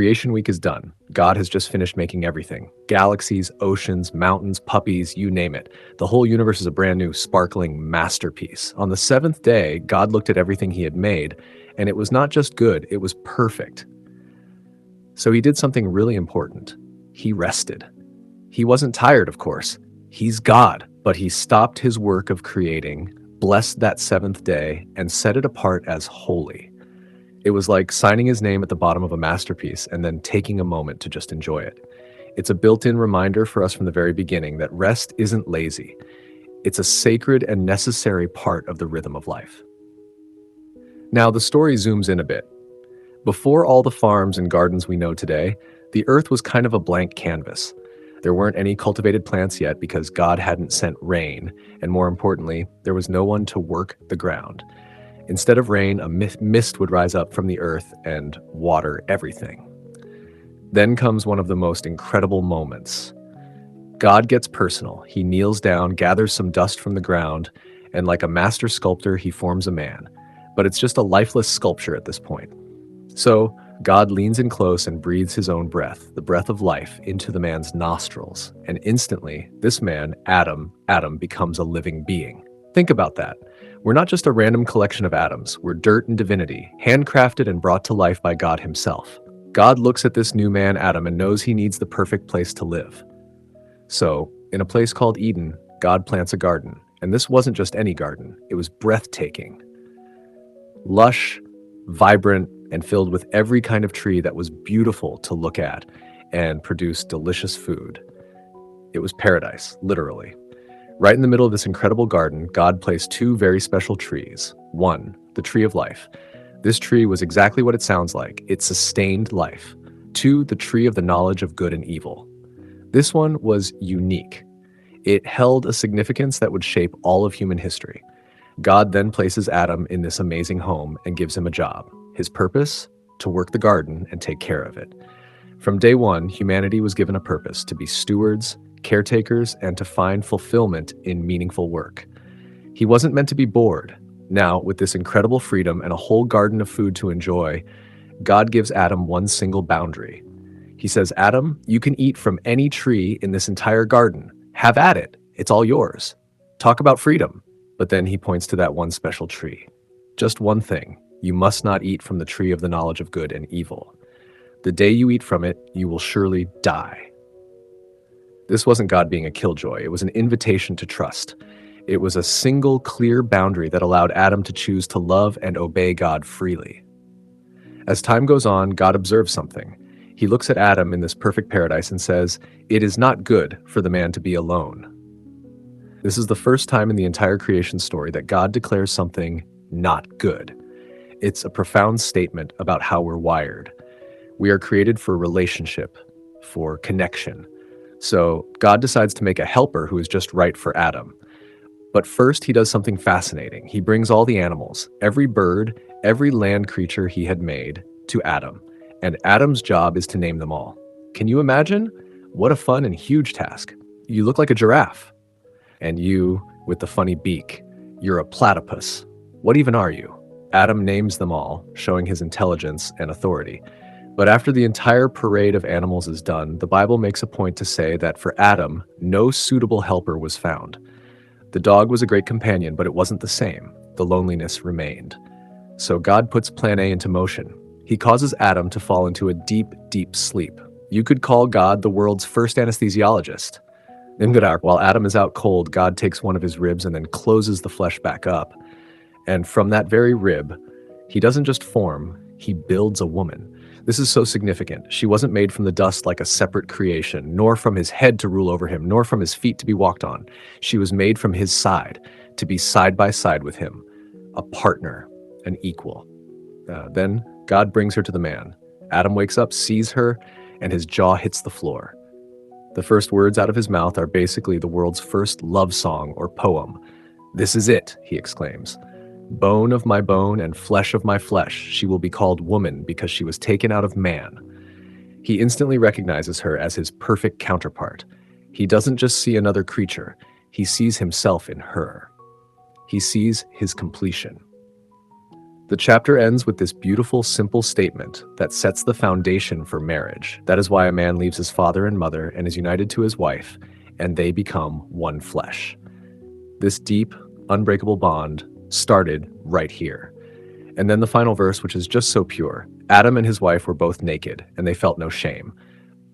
creation week is done. God has just finished making everything. Galaxies, oceans, mountains, puppies, you name it. The whole universe is a brand new, sparkling masterpiece. On the seventh day, God looked at everything he had made, and it was not just good, it was perfect. So he did something really important. He rested. He wasn't tired, of course. He's God, but he stopped his work of creating, blessed that seventh day, and set it apart as holy. It was like signing his name at the bottom of a masterpiece and then taking a moment to just enjoy it. It's a built-in reminder for us from the very beginning that rest isn't lazy. It's a sacred and necessary part of the rhythm of life. Now, the story zooms in a bit. Before all the farms and gardens we know today, the earth was kind of a blank canvas. There weren't any cultivated plants yet because God hadn't sent rain, and more importantly, there was no one to work the ground. Instead of rain, a mist would rise up from the earth and water everything. Then comes one of the most incredible moments. God gets personal. He kneels down, gathers some dust from the ground, and like a master sculptor, he forms a man. But it's just a lifeless sculpture at this point. So God leans in close and breathes his own breath, the breath of life, into the man's nostrils. And instantly, this man, Adam, becomes a living being. Think about that. We're not just a random collection of atoms. We're dirt and divinity, handcrafted and brought to life by God himself. God looks at this new man, Adam, and knows he needs the perfect place to live. So, in a place called Eden, God plants a garden. And this wasn't just any garden. It was breathtaking. Lush, vibrant, and filled with every kind of tree that was beautiful to look at and produced delicious food. It was paradise, literally. Right in the middle of this incredible garden, God placed two very special trees. One, the tree of life. This tree was exactly what it sounds like. It sustained life. Two, the tree of the knowledge of good and evil. This one was unique. It held a significance that would shape all of human history. God then places Adam in this amazing home and gives him a job. His purpose? To work the garden and take care of it. From day one, humanity was given a purpose: to be stewards, caretakers, and to find fulfillment in meaningful work. He wasn't meant to be bored. Now, with this incredible freedom and a whole garden of food to enjoy, God gives Adam one single boundary. He says, Adam, you can eat from any tree in this entire garden. Have at it. It's all yours. Talk about freedom. But then he points to that one special tree. Just one thing. You must not eat from the tree of the knowledge of good and evil. The day you eat from it, you will surely die. This wasn't God being a killjoy. It was an invitation to trust. It was a single, clear boundary that allowed Adam to choose to love and obey God freely. As time goes on, God observes something. He looks at Adam in this perfect paradise and says, "It is not good for the man to be alone." This is the first time in the entire creation story that God declares something not good. It's a profound statement about how we're wired. We are created for relationship, for connection. So God decides to make a helper who is just right for Adam. But first, he does something fascinating. He brings all the animals, every bird, every land creature he had made, to Adam. And Adam's job is to name them all. Can you imagine? What a fun and huge task. You look like a giraffe. And you, with the funny beak, you're a platypus. What even are you? Adam names them all, showing his intelligence and authority. But after the entire parade of animals is done, the Bible makes a point to say that for Adam, no suitable helper was found. The dog was a great companion, but it wasn't the same. The loneliness remained. So God puts plan A into motion. He causes Adam to fall into a deep, deep sleep. You could call God the world's first anesthesiologist. While Adam is out cold, God takes one of his ribs and then closes the flesh back up. And from that very rib, he doesn't just form, he builds a woman. This is so significant. She wasn't made from the dust like a separate creation, nor from his head to rule over him, nor from his feet to be walked on. She was made from his side, to be side by side with him, a partner, an equal. Then God brings her to the man. Adam wakes up, sees her, and his jaw hits the floor. The first words out of his mouth are basically the world's first love song or poem. "This is it," he exclaims. "Bone of my bone and flesh of my flesh, she will be called woman because she was taken out of man." He instantly recognizes her as his perfect counterpart. He doesn't just see another creature, he sees himself in her. He sees his completion. The chapter ends with this beautiful, simple statement that sets the foundation for marriage. That is why a man leaves his father and mother and is united to his wife, and they become one flesh. This deep, unbreakable bond started right here. And then the final verse, which is just so pure. Adam and his wife were both naked, and they felt no shame.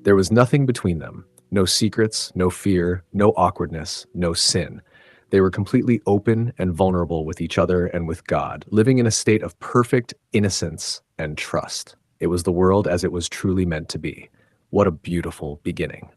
There was nothing between them. No secrets, no fear, no awkwardness, no sin. They were completely open and vulnerable with each other and with God, living in a state of perfect innocence and trust. It was the world as it was truly meant to be. What a beautiful beginning.